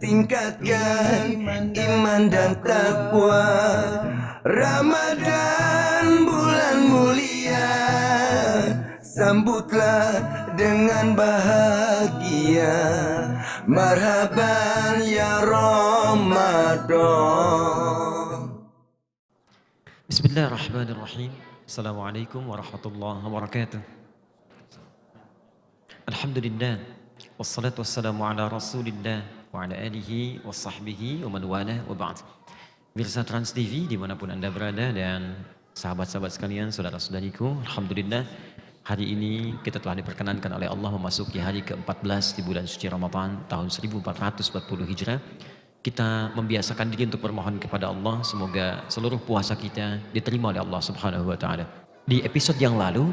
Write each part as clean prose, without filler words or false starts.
tingkatkan iman dan takwa. Ramadan bulan mulia, sambutlah dengan bahagia. Marhaban ya Ramadan. Bismillahirrahmanirrahim. Assalamualaikum warahmatullahi wabarakatuh. Alhamdulillah, wassalatu wassalamu ala rasulillah wa ala alihi wa sahbihi wa man walah wa ba'd. Pemirsa Trans TV dimanapun Anda berada dan sahabat-sahabat sekalian, saudara-saudariku, Alhamdulillah hari ini kita telah diperkenankan oleh Allah memasuki hari ke-14 di bulan suci Ramadan tahun 1440 Hijrah. Kita membiasakan diri untuk bermohon kepada Allah semoga seluruh puasa kita diterima oleh Allah Subhanahu wa taala. Di episode yang lalu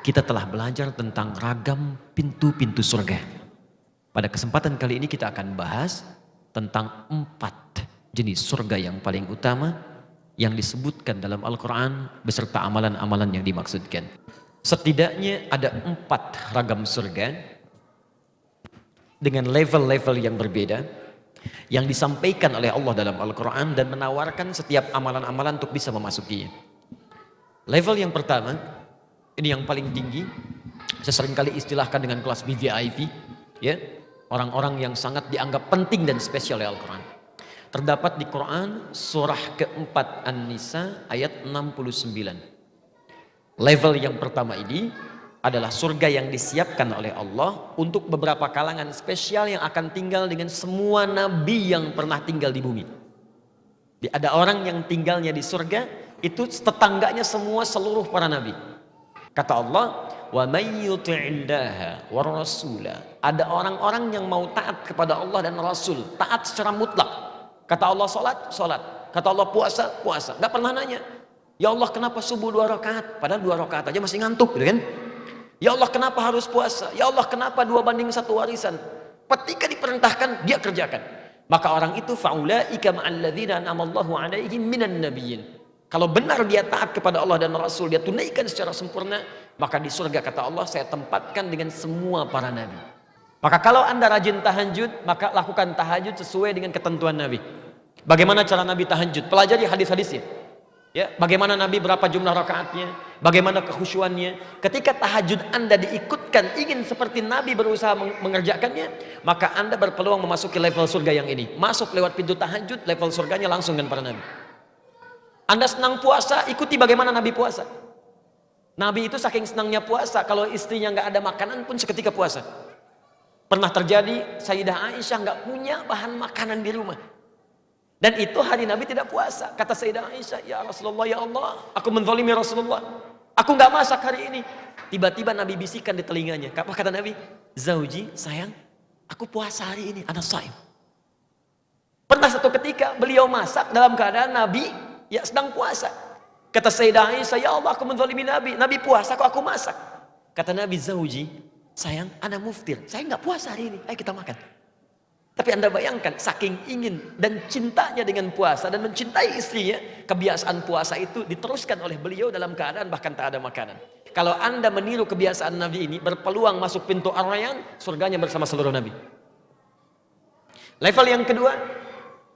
kita telah belajar tentang ragam pintu-pintu surga. Pada kesempatan kali ini kita akan bahas tentang 4 jenis surga yang paling utama yang disebutkan dalam Al-Quran beserta amalan-amalan yang dimaksudkan. Setidaknya ada 4 ragam surga dengan level-level yang berbeda yang disampaikan oleh Allah dalam Al-Quran dan menawarkan setiap amalan-amalan untuk bisa memasukinya. Level yang pertama, ini yang paling tinggi, saya seringkali istilahkan dengan kelas VVIP, ya, orang-orang yang sangat dianggap penting dan spesial oleh Al-Quran. Terdapat di Quran surah keempat An-Nisa ayat 69. Level yang pertama ini adalah surga yang disiapkan oleh Allah untuk beberapa kalangan spesial yang akan tinggal dengan semua nabi yang pernah tinggal di bumi. Ada orang yang tinggalnya di surga, itu tetangganya semua seluruh para nabi. Kata Allah, wa may yuti'illaha war rasula. Ada orang-orang yang mau taat kepada Allah dan Rasul, taat secara mutlak. Kata Allah salat, salat. Kata Allah puasa, puasa. Enggak pernah nanya, ya Allah kenapa subuh 2 rakaat? Padahal 2 rakaat aja masih ngantuk, gitu kan? Ya Allah kenapa harus puasa? Ya Allah kenapa 2:1 warisan? Ketika diperintahkan dia kerjakan. Maka orang itu faulaika ma'al ladzina an'amallahu 'alaihim minan nabiyyin. Kalau benar dia taat kepada Allah dan Rasul, dia tunaikan secara sempurna, maka di surga kata Allah saya tempatkan dengan semua para nabi. Maka kalau Anda rajin tahajud, maka lakukan tahajud sesuai dengan ketentuan Nabi. Bagaimana cara Nabi tahajud? Pelajari hadis-hadisnya. Ya, bagaimana Nabi berapa jumlah rakaatnya, bagaimana kekhusyuannya. Ketika tahajud Anda diikutkan ingin seperti Nabi berusaha mengerjakannya, maka Anda berpeluang memasuki level surga yang ini. Masuk lewat pintu tahajud, level surganya langsung dengan para Nabi. Anda senang puasa, ikuti bagaimana Nabi puasa. Nabi itu saking senangnya puasa, kalau istrinya nggak ada makanan pun seketika puasa. Pernah terjadi Sayyidah Aisyah nggak punya bahan makanan di rumah. Dan itu hari Nabi tidak puasa. Kata Sayyidah Aisyah, ya Rasulullah, ya Allah, aku menzalimi Rasulullah. Aku nggak masak hari ini. Tiba-tiba Nabi bisikan di telinganya. Apa kata Nabi? Zauji, sayang, aku puasa hari ini, ana shaim. Pernah satu ketika beliau masak dalam keadaan Nabi ya sedang puasa. Kata Sayyidah Aisyah, ya Allah, aku menzalimi Nabi. Nabi puasa kok aku masak. Kata Nabi, zauji, sayang, ana muftir. Saya nggak puasa hari ini. Ayo kita makan. Tapi Anda bayangkan, saking ingin dan cintanya dengan puasa dan mencintai istrinya, kebiasaan puasa itu diteruskan oleh beliau dalam keadaan bahkan tak ada makanan. Kalau Anda meniru kebiasaan Nabi ini, berpeluang masuk pintu Ar-Rayyan, surganya bersama seluruh Nabi. Level yang kedua,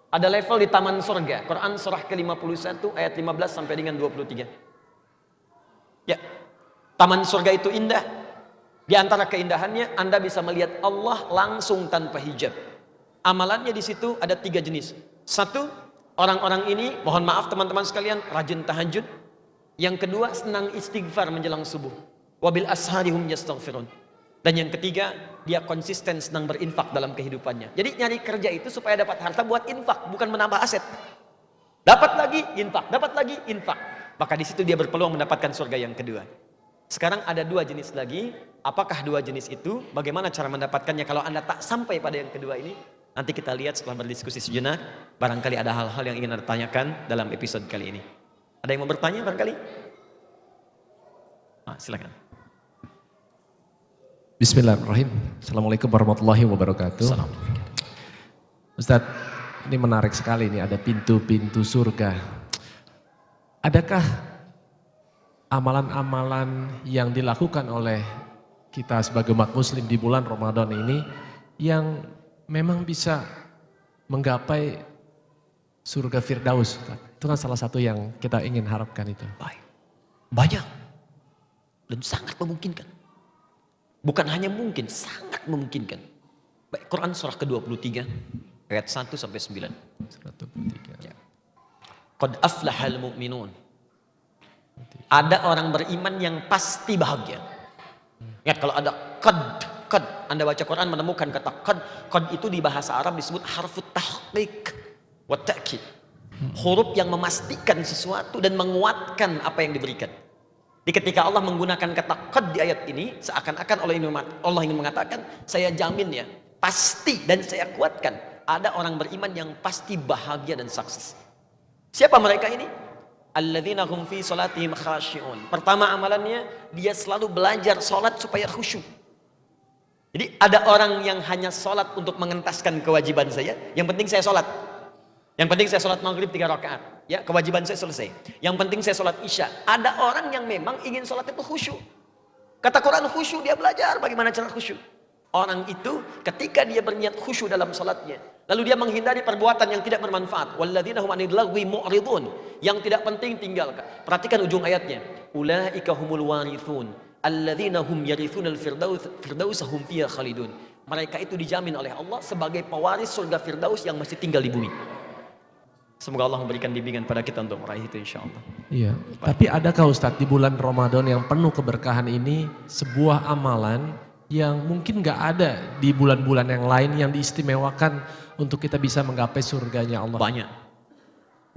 ada level di taman surga. Quran surah ke-51 ayat 15 sampai dengan 23. Ya, taman surga itu indah. Di antara keindahannya, Anda bisa melihat Allah langsung tanpa hijab. Amalannya di situ ada 3 jenis. 1, orang-orang ini, mohon maaf teman-teman sekalian, rajin tahajud. Yang kedua, senang istighfar menjelang subuh. Wabil asharihum yastaghfirun. Dan yang ketiga, dia konsisten senang berinfak dalam kehidupannya. Jadi nyari kerja itu supaya dapat harta buat infak, bukan menambah aset. Dapat lagi infak, dapat lagi infak. Maka di situ dia berpeluang mendapatkan surga yang kedua. Sekarang ada 2 jenis lagi. Apakah 2 jenis itu? Bagaimana cara mendapatkannya kalau Anda tak sampai pada yang kedua ini? Nanti kita lihat setelah berdiskusi sejenak. Barangkali ada hal-hal yang ingin Anda tanyakan dalam episode kali ini. Ada yang mau bertanya barangkali? Silakan. Bismillahirrahmanirrahim. Assalamualaikum warahmatullahi wabarakatuh. Ustadz, ini menarik sekali nih, ada pintu-pintu surga. Adakah amalan-amalan yang dilakukan oleh kita sebagai umat muslim di bulan Ramadan ini yang memang bisa menggapai surga Firdaus. Ustaz. Itu kan salah satu yang kita ingin harapkan itu. Baik. Banyak. Dan sangat memungkinkan. Bukan hanya mungkin, sangat memungkinkan. Baik, Quran surah ke-23 ayat 1 sampai 9. 123. Ya. Qad aflahal mu'minun. Ada orang beriman yang pasti bahagia. Ingat kalau ada qad, Anda baca Quran menemukan kata qad itu di bahasa Arab disebut harfut tahqiq wa ta'kid. Huruf yang memastikan sesuatu dan menguatkan apa yang diberikan. Jadi ketika Allah menggunakan kata qad di ayat ini, seakan-akan Allah ingin mengatakan, saya jamin ya, pasti dan saya kuatkan, ada orang beriman yang pasti bahagia dan sukses. Siapa mereka ini? Alladzina hum fi salatihim khashi'un. Pertama amalannya, dia selalu belajar salat supaya khusyuk. Jadi ada orang yang hanya salat untuk mengentaskan kewajiban saya, yang penting saya salat. Yang penting saya sholat maghrib 3 rakaat. Ya, kewajiban saya selesai. Yang penting saya sholat isya. Ada orang yang memang ingin sholat itu khusyuk. Kata Quran khusyuk, dia belajar bagaimana cara khusyuk. Orang itu ketika dia berniat khusyuk dalam sholatnya, lalu dia menghindari perbuatan yang tidak bermanfaat. Walladzina hum 'anil lagwi mu'ridun. Yang tidak penting tinggalkan. Perhatikan ujung ayatnya. Ulaika humul warithun alladzina hum yarithunal firdaus hum fiha khalidun. Mereka itu dijamin oleh Allah sebagai pewaris surga Firdaus yang masih tinggal di bumi. Semoga Allah memberikan bimbingan pada kita untuk meraih itu insya Allah. Iya, tapi adakah Ustadz di bulan Ramadan yang penuh keberkahan ini sebuah amalan yang mungkin gak ada di bulan-bulan yang lain yang diistimewakan untuk kita bisa menggapai surganya Allah?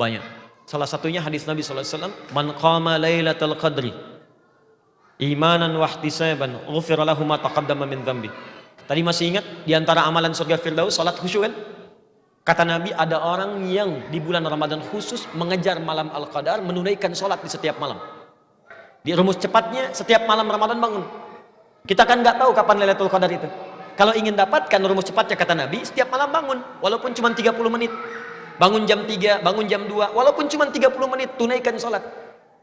Banyak. Salah satunya hadis Nabi SAW, Man qama laylatal qadri imanan wahtisaban ghufira lahu ma taqaddama min dhanbi. Tadi masih ingat di antara amalan surga Firdaus salat khusyuk kan? Kata Nabi, ada orang yang di bulan Ramadan khusus mengejar malam Al-Qadar, menunaikan sholat di setiap malam. Di rumus cepatnya, setiap malam Ramadan bangun. Kita kan nggak tahu kapan Lailatul Qadar itu. Kalau ingin dapatkan rumus cepatnya, kata Nabi, setiap malam bangun, walaupun cuma 30 menit. Bangun jam 3, bangun jam 2, walaupun cuma 30 menit, tunaikan sholat.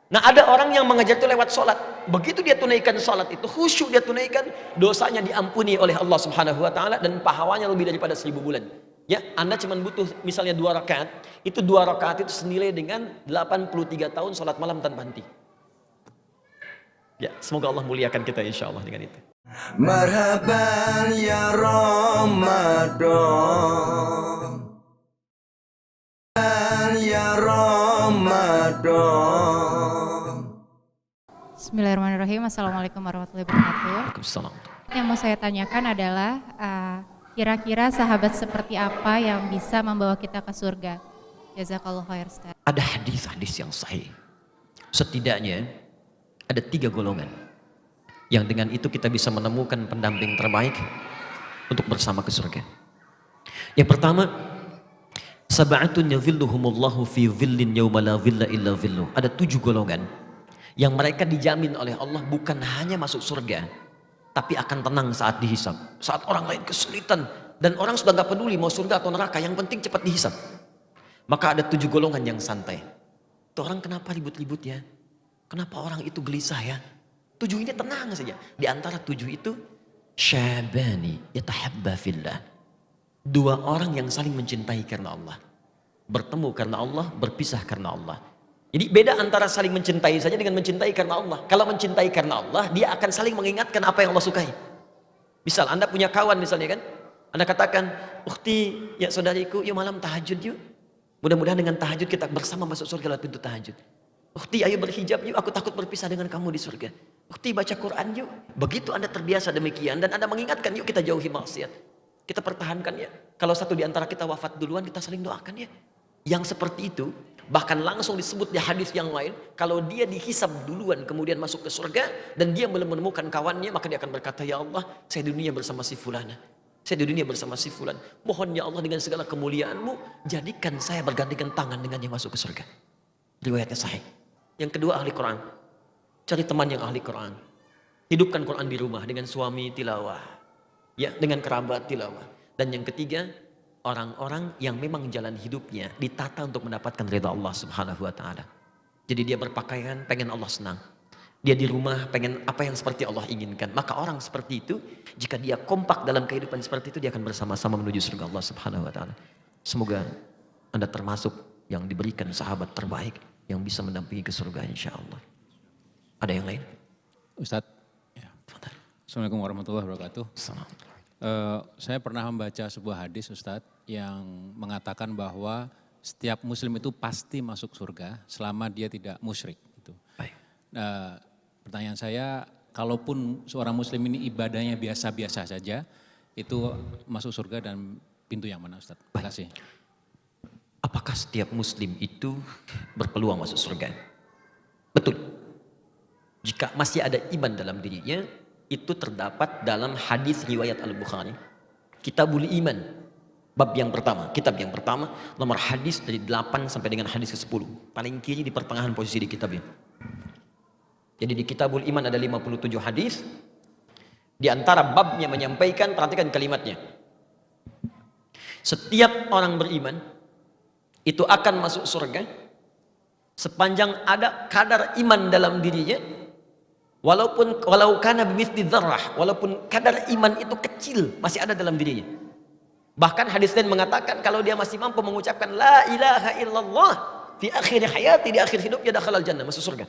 Nah, ada orang yang mengejar itu lewat sholat. Begitu dia tunaikan sholat itu, khusyuk dia tunaikan, dosanya diampuni oleh Allah Subhanahu Wa Taala dan pahalanya lebih daripada 1000 bulan. Ya, Anda cuma butuh misalnya 2 rakaat, itu 2 rakaat itu senilai dengan 83 tahun sholat malam tanpa henti. Ya, semoga Allah muliakan kita insya Allah dengan itu. Marhaban ya Ramadan, ya Ramadan. Bismillahirrahmanirrahim. Assalamualaikum warahmatullahi wabarakatuh. Waalaikumsalam. Yang mau saya tanyakan adalah kira-kira sahabat seperti apa yang bisa membawa kita ke surga? Jazakallahu khair, Ustaz. Ada hadis-hadis yang sahih. Setidaknya ada 3 golongan yang dengan itu kita bisa menemukan pendamping terbaik untuk bersama ke surga. Yang pertama, sab'atun yadhilluhumullahu fi dhillin yawma la dhilla illa dhilluh. Ada 7 golongan yang mereka dijamin oleh Allah bukan hanya masuk surga, tapi akan tenang saat dihisab. Saat orang lain kesulitan dan orang sudah gak peduli mau surga atau neraka, yang penting cepat dihisab. Maka ada 7 golongan yang santai. Tuh orang kenapa ribut-ribut ya? Kenapa orang itu gelisah ya? 7 ini tenang saja. Di antara 7 itu, syabani yatahabba fillah. 2 orang yang saling mencintai karena Allah. Bertemu karena Allah, berpisah karena Allah. Jadi beda antara saling mencintai saja dengan mencintai karena Allah. Kalau mencintai karena Allah, dia akan saling mengingatkan apa yang Allah sukai. Misal Anda punya kawan misalnya kan, Anda katakan, ukhti, ya saudariku, yuk malam tahajud yuk. Mudah-mudahan dengan tahajud kita bersama masuk surga lewat pintu tahajud. Ukhti, ayo berhijab yuk, aku takut berpisah dengan kamu di surga. Ukhti, baca Quran yuk. Begitu Anda terbiasa demikian dan Anda mengingatkan, yuk kita jauhi maksiat. Kita pertahankan ya. Kalau satu di antara kita wafat duluan, kita saling doakan ya. Yang seperti itu, bahkan langsung disebut di hadis yang lain, kalau dia dihisab duluan kemudian masuk ke surga dan dia belum menemukan kawannya, maka dia akan berkata, ya Allah, saya di dunia bersama si fulana, saya di dunia bersama si fulan, mohon ya Allah dengan segala kemuliaanmu, jadikan saya bergandengan tangan dengan yang masuk ke surga. Riwayatnya sahih. Yang kedua, ahli Quran. Cari teman yang ahli Quran. Hidupkan Quran di rumah dengan suami tilawah, ya, dengan kerabat tilawah. Dan yang ketiga, orang-orang yang memang jalan hidupnya ditata untuk mendapatkan ridha Allah Subhanahu Wa Taala. Jadi dia berpakaian pengen Allah senang. Dia di rumah pengen apa yang seperti Allah inginkan. Maka orang seperti itu, jika dia kompak dalam kehidupan seperti itu, dia akan bersama-sama menuju surga Allah Subhanahu Wa Taala. Semoga Anda termasuk yang diberikan sahabat terbaik yang bisa mendampingi ke surga insya Allah. Ada yang lain? Ustadz, ya. Assalamualaikum warahmatullahi wabarakatuh. Saya pernah membaca sebuah hadis Ustadz yang mengatakan bahwa setiap muslim itu pasti masuk surga selama dia tidak musyrik. Gitu. Baik. Pertanyaan saya, kalaupun seorang muslim ini ibadahnya biasa-biasa saja, itu masuk surga dan pintu yang mana Ustadz? Terima kasih. Apakah setiap muslim itu berpeluang masuk surga? Betul. Jika masih ada iman dalam dirinya, itu terdapat dalam hadis riwayat Al-Bukhari. Kitabul Iman, bab yang pertama, kitab yang pertama, nomor hadis dari 8 sampai dengan hadis ke-10. Paling kiri di pertengahan posisi di kitabnya. Jadi di Kitabul Iman ada 57 hadis. Di antara babnya menyampaikan, perhatikan kalimatnya. Setiap orang beriman itu akan masuk surga sepanjang ada kadar iman dalam dirinya, walau kana bimithli dzarrah, walaupun kadar iman itu kecil masih ada dalam dirinya. Bahkan hadis lain mengatakan kalau dia masih mampu mengucapkan la ilaha illallah fi akhir hayati, di akhir hidupnya dakhalal jannah, masuk surga.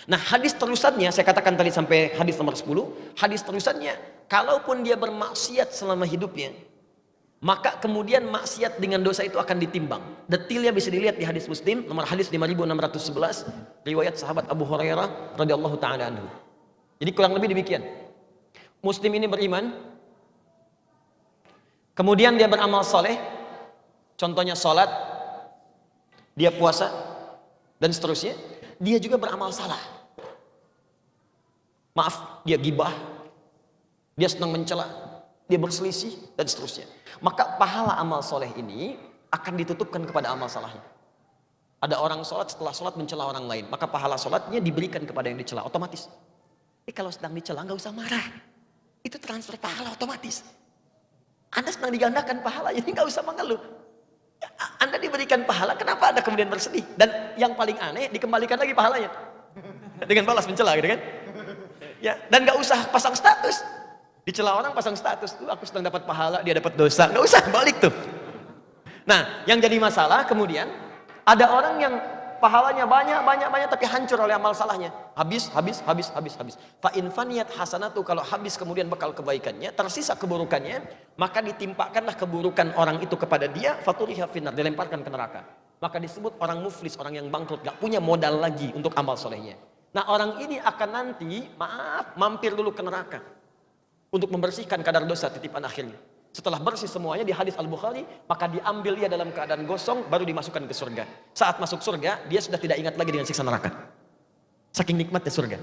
Nah, hadis terusannya saya katakan tadi sampai hadis nomor 10, hadis terusannya kalaupun dia bermaksiat selama hidupnya, maka kemudian maksiat dengan dosa itu akan ditimbang. Detailnya bisa dilihat di hadis Muslim nomor hadis 5611 riwayat sahabat Abu Hurairah radhiyallahu taala anhu. Jadi kurang lebih demikian. Muslim ini beriman, kemudian dia beramal soleh, contohnya salat, dia puasa dan seterusnya. Dia juga beramal salah. Maaf, dia gibah, dia senang mencela, dia berselisih dan seterusnya. Maka pahala amal soleh ini akan ditutupkan kepada amal salahnya. Ada orang sholat, setelah sholat mencela orang lain, maka pahala sholatnya diberikan kepada yang dicela otomatis. Kalau sedang dicela nggak usah marah, itu transfer pahala otomatis. Anda sedang digandakan pahala, jadi nggak usah mengeluh. Anda diberikan pahala, kenapa Anda kemudian bersedih? Dan yang paling aneh, dikembalikan lagi pahalanya dengan balas mencela, gitu kan? Ya, dan nggak usah pasang status. Dicela orang pasang status, tuh aku sedang dapat pahala, dia dapat dosa, nggak usah balik tuh. Nah, yang jadi masalah kemudian ada orang yang pahalanya banyak tapi hancur oleh amal salahnya, habis. Fa in faniyat hasanatu, kalau habis kemudian bekal kebaikannya, tersisa keburukannya, maka ditimpakanlah keburukan orang itu kepada dia, faturiha finnar, dilemparkan ke neraka. Maka disebut orang muflis, orang yang bangkrut, gak punya modal lagi untuk amal solehnya. Nah, orang ini akan nanti mampir dulu ke neraka untuk membersihkan kadar dosa titipan akhirnya. Setelah bersih semuanya di hadis Al-Bukhari, maka diambil dia dalam keadaan gosong, baru dimasukkan ke surga. Saat masuk surga, dia sudah tidak ingat lagi dengan siksa neraka. Saking nikmatnya surga.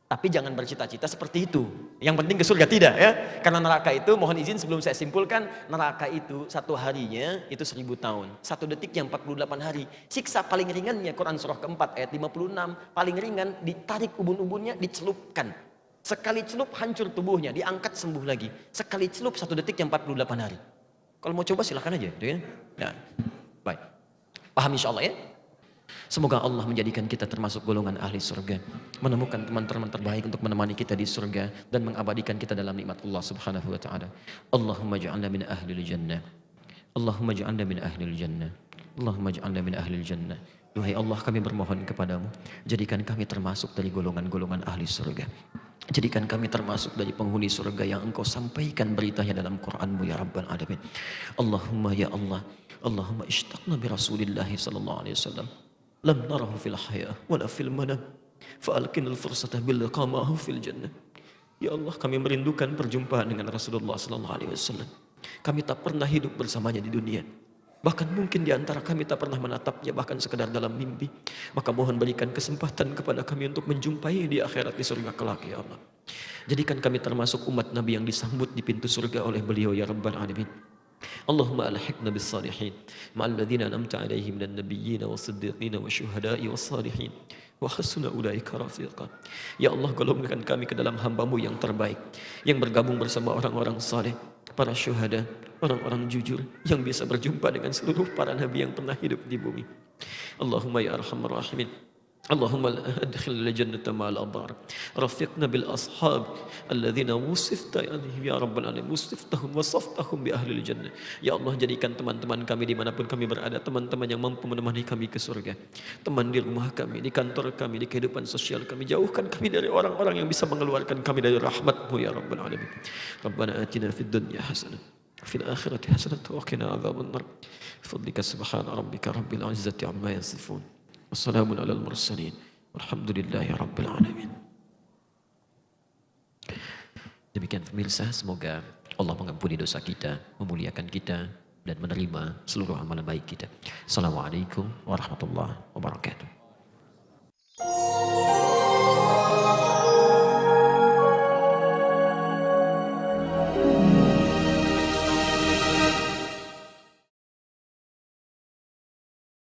Tapi jangan bercita-cita seperti itu. Yang penting ke surga tidak, ya. Karena neraka itu, mohon izin sebelum saya simpulkan, neraka itu satu harinya itu 1000 tahun. Satu detiknya 48 hari. Siksa paling ringannya, Quran surah keempat ayat 56, paling ringan, ditarik ubun-ubunnya, dicelupkan. Sekali celup hancur tubuhnya, diangkat sembuh lagi. Sekali celup satu detik yang 48 hari. Kalau mau coba silahkan aja, gitu ya. Nah, baik. Paham insya Allah ya? Semoga Allah menjadikan kita termasuk golongan ahli surga. Menemukan teman-teman terbaik untuk menemani kita di surga. Dan mengabadikan kita dalam nikmat Allah subhanahu wa ta'ala. Allahumma ja'alna min ahlil jannah. Allahumma ja'alna min ahlil jannah. Allahumma ja'alna min ahlil jannah. Duhai Allah, kami bermohon kepadamu, jadikan kami termasuk dari golongan-golongan ahli surga. Jadikan kami termasuk dari penghuni surga yang engkau sampaikan beritanya dalam Qur'anmu ya Rabbal Alamin. Allahumma ya Allah, Allahumma ishtaqna bi Rasulillahi sallallahu alaihi wasallam. Lam narahu fil haya wala fil manam. Fa'alqinal fursata bil liqamahu fil jannah. Ya Allah, kami merindukan perjumpaan dengan Rasulullah sallallahu alaihi wasallam. Kami tak pernah hidup bersamanya di dunia. Bahkan mungkin di antara kami tak pernah menatapnya, bahkan sekedar dalam mimpi. Maka mohon berikan kesempatan kepada kami untuk menjumpai di akhirat di surga kelak ya Allah. Jadikan kami termasuk umat Nabi yang disambut di pintu surga oleh beliau ya Rabbal Alamin. Allahumma alhiqna bis salihin ma'al ladzina an'amta 'alaihim minan nabiyyin was-siddiqin wasyuhada'i was-salihin wa hasuna ulaika rafiqa. Ya Allah, golongkan kami ke dalam hamba-Mu yang terbaik, yang bergabung bersama orang-orang saleh, para syuhada, orang-orang jujur yang bisa berjumpa dengan seluruh para nabi yang pernah hidup di bumi. Allahumma ya arhamar rahimin. اللهم ادخلنا الجنة مع الأبرار رفقنا بالأصحاب الذين وصفت ya Rabbal Alamin wasftahum bi ahli jannah. Ya Allah, jadikan teman-teman kami dimanapun kami berada, teman-teman yang mampu menemani kami ke surga, teman di rumah kami, di kantor kami, di kehidupan sosial kami. Jauhkan kami dari orang-orang yang bisa mengeluarkan kami dari rahmat-Mu ya Rabbal Alamin. Rabbana atina fid dunya hasanah fil akhirati hasanah wa qina adzabannar. Bifadlika subhana rabbika rabbil izzati amma yasifun. Wassalamun alal mursalin. Walhamdulillahi rabbil alamin. Demikian pemirsa, semoga Allah mengampuni dosa kita, memuliakan kita, dan menerima seluruh amalan baik kita. Assalamualaikum warahmatullahi wabarakatuh.